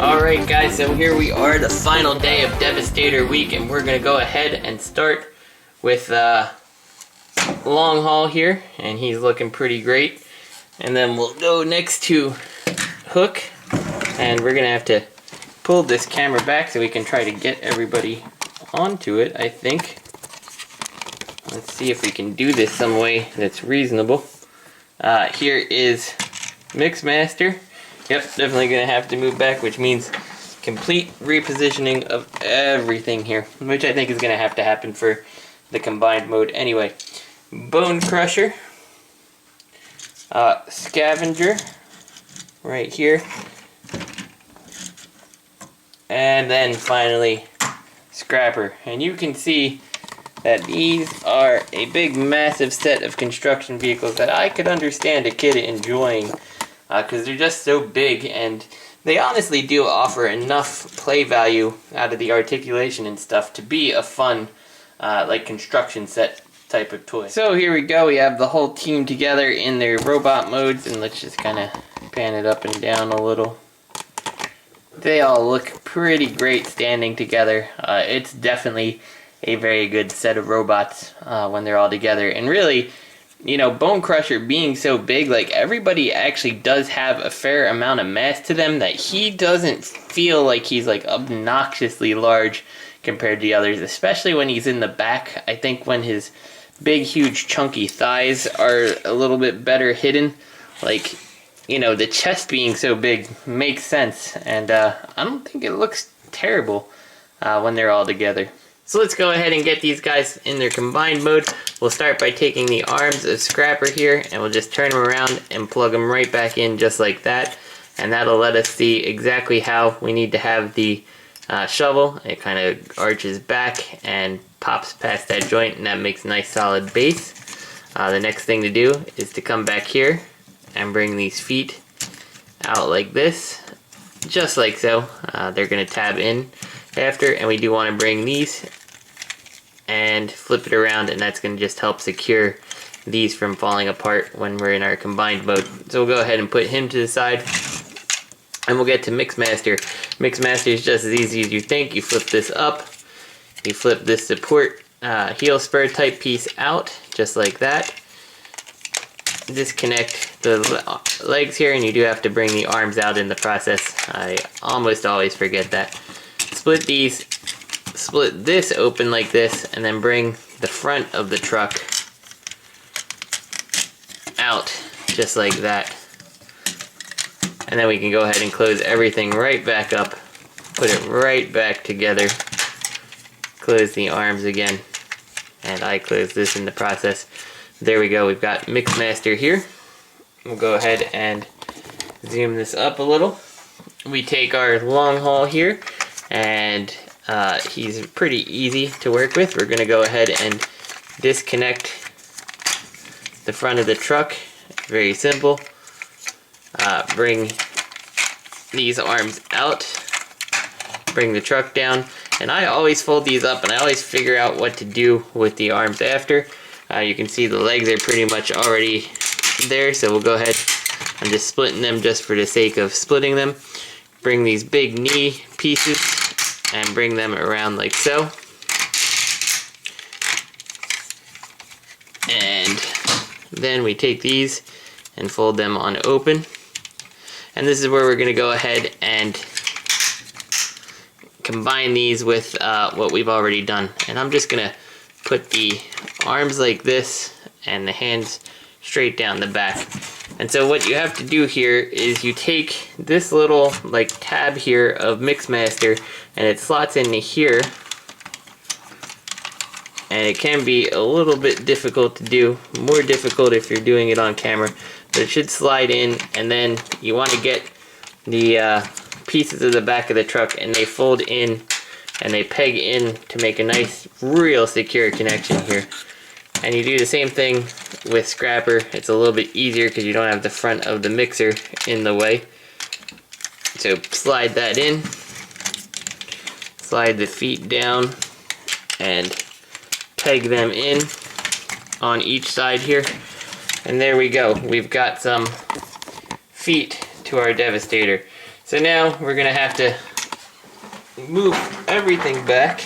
Alright guys, so here we are, the final day of Devastator week, and we're going to go ahead and start with Long Haul here, and he's looking pretty great. And then we'll go next to Hook, and we're going to have to pull this camera back so we can try to get everybody onto it, I think. Let's see if we can do this some way that's reasonable. Here is Mixmaster. Yep, definitely going to have to move back, which means complete repositioning of everything here, which I think is going to happen for the combined mode anyway. Bone Crusher, Scavenger, right here, and then finally Scrapper. And you can see that these are a big, massive set of construction vehicles that I could understand a kid enjoying. Because they're just so big, and they honestly do offer enough play value out of the articulation and stuff to be a fun, like, construction set type of toy. So here we go, we have the whole team together in their robot modes, and let's just kind of pan it up and down a little. They all look pretty great standing together. It's definitely a very good set of robots when they're all together, and really, you know, Bone Crusher being so big, like, everybody actually does have a fair amount of mass to them that he doesn't feel like he's, like, obnoxiously large compared to the others, especially when he's in the back. I think when his big, huge, chunky thighs are a little bit better hidden, like, you know, the chest being so big makes sense, and I don't think it looks terrible when they're all together. So let's go ahead and get these guys in their combined mode. We'll start by taking the arms of Scrapper here, and we'll just turn them around and plug them right back in just like that. And that'll let us see exactly how we need to have the shovel. It kind of arches back and pops past that joint, and that makes a nice solid base. The next thing to do is to come back here and bring these feet out like this, just like so. They're going to tab in after, and we do want to bring these and flip it around, and that's going to just help secure these from falling apart when we're in our combined mode. So we'll go ahead and put him to the side, and we'll get to Mixmaster. Mixmaster is just as easy as you think. You flip this up, you flip this support heel spur type piece out, just like that. Disconnect the legs here, and you do have to bring the arms out in the process. I almost always forget that. Split these, split this open like this, and then bring the front of the truck out just like that. And then we can go ahead and close everything right back up, put it right back together, close the arms again, and I close this in the process. There we go, we've got Mixmaster here. We'll go ahead and zoom this up a little. We take our Long Haul here, and he's pretty easy to work with. We're going to go ahead and disconnect the front of the truck. Very simple. Bring these arms out, bring the truck down, and I always fold these up, and I always figure out what to do with the arms after. You can see the legs are pretty much already there, so we'll go ahead. I'm just splitting them just for the sake of splitting them. Bring these big knee pieces and bring them around like so. And then we take these and fold them on open. And this is where we're going to go ahead and combine these with what we've already done. And I'm just going to put the arms like this and the hands straight down the back. And so what you have to do here is you take this little like tab here of Mixmaster, and it slots into here, and it can be a little bit difficult to do, more difficult if you're doing it on camera, but it should slide in, and then you want to get the pieces of the back of the truck, and they fold in and they peg in to make a nice, real secure connection here. And you do the same thing with Scrapper. It's a little bit easier because you don't have the front of the mixer in the way. So slide that in, slide the feet down, and peg them in on each side here. And there we go. We've got some feet to our Devastator. So now we're gonna have to move everything back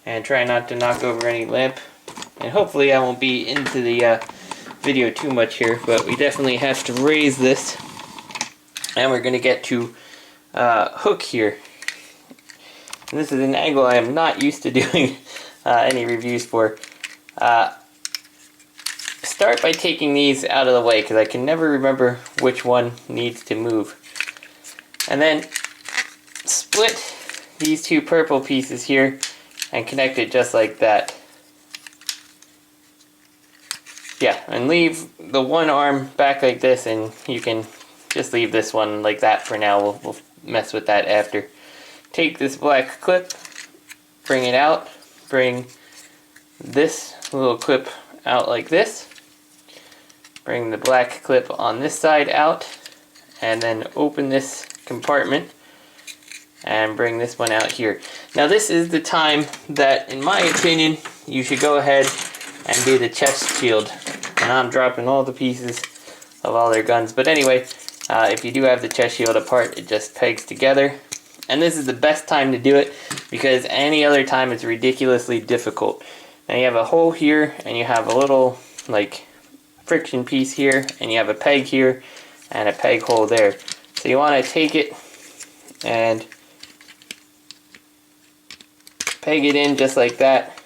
and try not to knock over any lamp. And hopefully I won't be into the video too much here, but we definitely have to raise this. And we're gonna get to hook here. And this is an angle I am not used to doing any reviews for. Start by taking these out of the way because I can never remember which one needs to move. And then split these two purple pieces here and connect it just like that. Yeah, and leave the one arm back like this, and you can just leave this one like that for now. We'll mess with that after. Take this black clip, bring it out, bring this little clip out like this, bring the black clip on this side out, and then open this compartment and bring this one out here. Now this is the time that, in my opinion, you should go ahead and do the chest shield. And I'm dropping all the pieces of all their guns. But anyway, if you do have the chest shield apart, it just pegs together. And this is the best time to do it because any other time it's ridiculously difficult. Now you have a hole here and you have a little like friction piece here and you have a peg here and a peg hole there. So you want to take it and peg it in just like that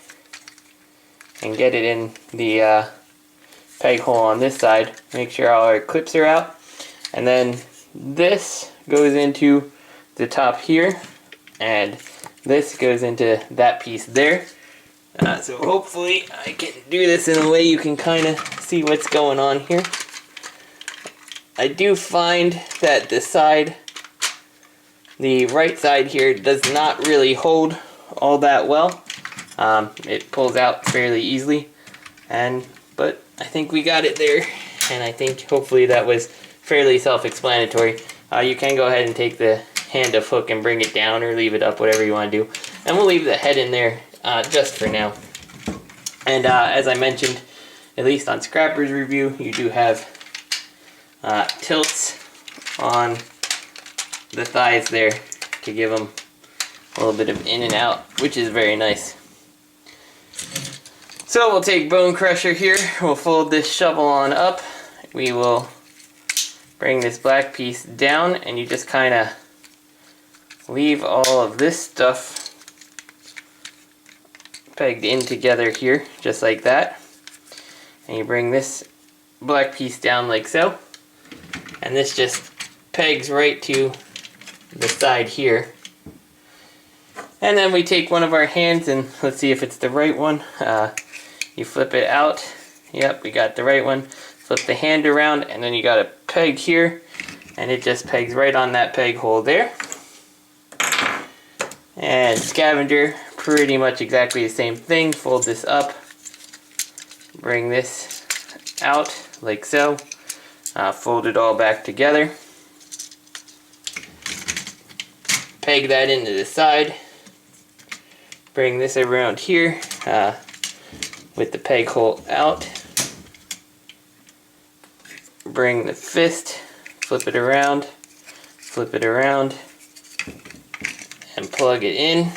and get it in the peg hole on this side. Make sure all our clips are out, and then this goes into the top here and this goes into that piece there. So hopefully I can do this in a way you can kind of see what's going on here. I do find that the right side here does not really hold all that well. It pulls out fairly easily, but I think we got it there, and I think hopefully that was fairly self-explanatory. You can go ahead and take the hand of hook and bring it down or leave it up, whatever you want to do. And we'll leave the head in there just for now. And as I mentioned, at least on Scrapper's review, you do have tilts on the thighs there to give them a little bit of in and out, which is very nice. So we'll take Bone Crusher here, we'll fold this shovel on up, we will bring this black piece down, and you just kind of leave all of this stuff pegged in together here, just like that. And you bring this black piece down like so, and this just pegs right to the side here. And then we take one of our hands and let's see if it's the right one. You flip it out. Yep, we got the right one. Flip the hand around and then you got a peg here and it just pegs right on that peg hole there. And Scavenger, pretty much exactly the same thing. Fold this up. Bring this out like so. Fold it all back together. Peg that into the side. Bring this around here with the peg hole out. Bring the fist, flip it around, and plug it in.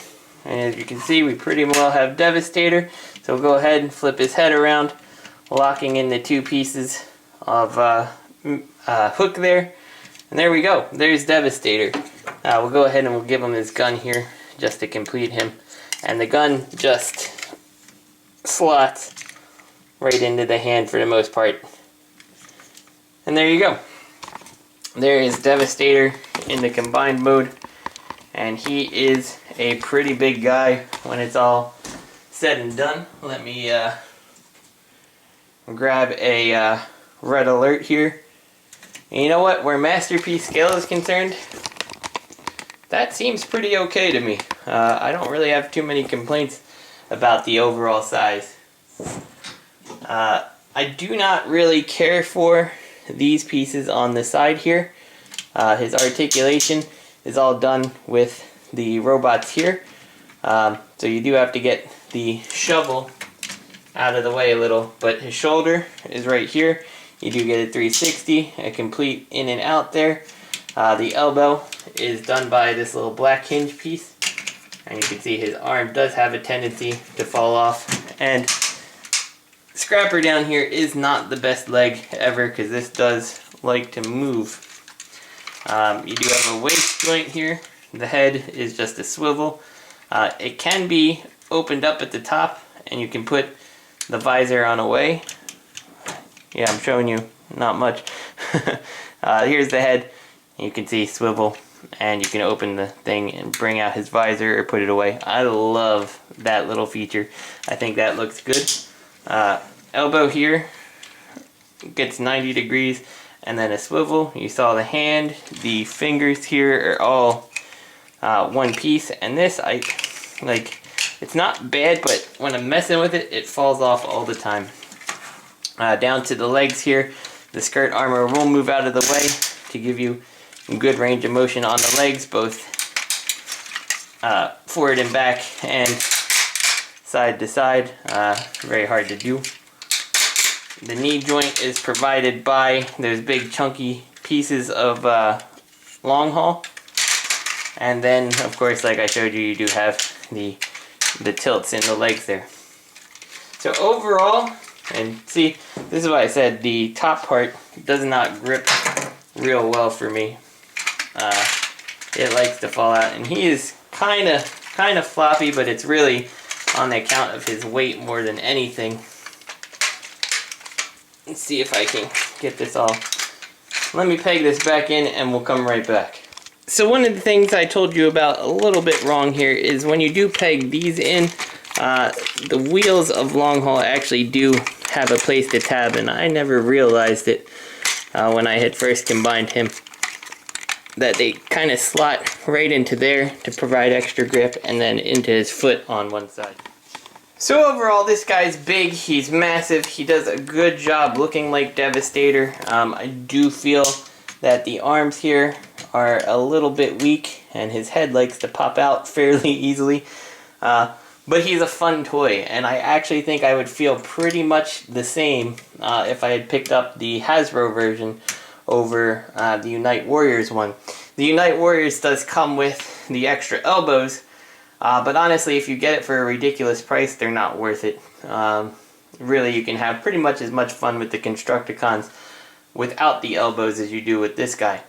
And as you can see, we pretty well have Devastator. So we'll go ahead and flip his head around, locking in the two pieces of hook there. And there we go. There's Devastator. We'll go ahead and we'll give him his gun here just to complete him. And the gun just slots right into the hand for the most part. And there you go. There is Devastator in the combined mode. And he is a pretty big guy when it's all said and done. Let me grab a red alert here. And you know what? Where Masterpiece scale is concerned, that seems pretty okay to me. I don't really have too many complaints about the overall size. I do not really care for these pieces on the side here. His articulation is all done with the robots here. So you do have to get the shovel out of the way a little, but his shoulder is right here. You do get a 360, a complete in and out there. The elbow is done by this little black hinge piece, and you can see his arm does have a tendency to fall off. And Scrapper down here is not the best leg ever, because this does like to move. You do have a waist joint here. The head is just a swivel. It can be opened up at the top, and you can put the visor on away. Yeah, I'm showing you not much. Here's the head. You can see swivel, and you can open the thing and bring out his visor or put it away. I love that little feature. I think that looks good. Elbow here gets 90 degrees, and then a swivel. You saw the hand. The fingers here are all one piece, and this, it's not bad, but when I'm messing with it, it falls off all the time. Down to the legs here, the skirt armor will move out of the way to give you good range of motion on the legs, both forward and back and side to side. Very hard to do. The knee joint is provided by those big chunky pieces of long haul. And then, of course, like I showed you, you do have the tilts in the legs there. So overall, and see, this is what I said, the top part does not grip real well for me. It likes to fall out, and he is kind of floppy, but it's really on account of his weight more than anything. Let's see if I can get this all. Let me peg this back in and we'll come right back. So one of the things I told you about a little bit wrong here is when you do peg these in, the wheels of long haul actually do have a place to tab, and I never realized it when I had first combined him, that they kind of slot right into there to provide extra grip, and then into his foot on one side. So overall, this guy's big, he's massive, he does a good job looking like Devastator. I do feel that the arms here are a little bit weak, and his head likes to pop out fairly easily. But he's a fun toy, and I actually think I would feel pretty much the same if I had picked up the Hasbro version over the Unite Warriors one. The Unite Warriors does come with the extra elbows, but honestly, if you get it for a ridiculous price, they're not worth it. Really, you can have pretty much as much fun with the Constructicons without the elbows as you do with this guy.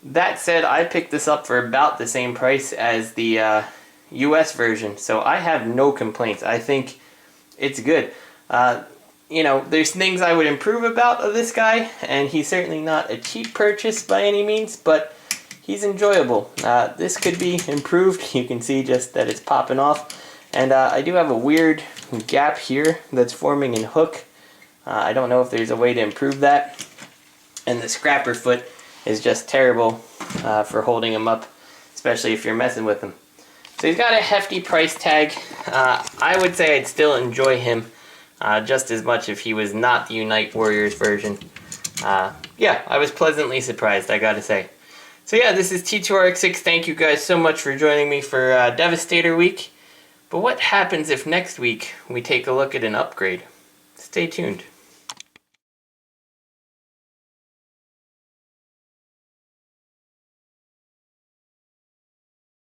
That said, I picked this up for about the same price as the US version, so I have no complaints. I think it's good. You know, there's things I would improve about of this guy, and he's certainly not a cheap purchase by any means, but he's enjoyable. This could be improved. You can see just that it's popping off. And I do have a weird gap here that's forming in hook. I don't know if there's a way to improve that. And the scrapper foot is just terrible for holding him up, especially if you're messing with him. So he's got a hefty price tag. I would say I'd still enjoy him just as much if he was not the Unite Warriors version. Yeah, I was pleasantly surprised, I gotta say. So yeah, this is T2RX6. Thank you guys so much for joining me for Devastator Week. But what happens if next week we take a look at an upgrade? Stay tuned.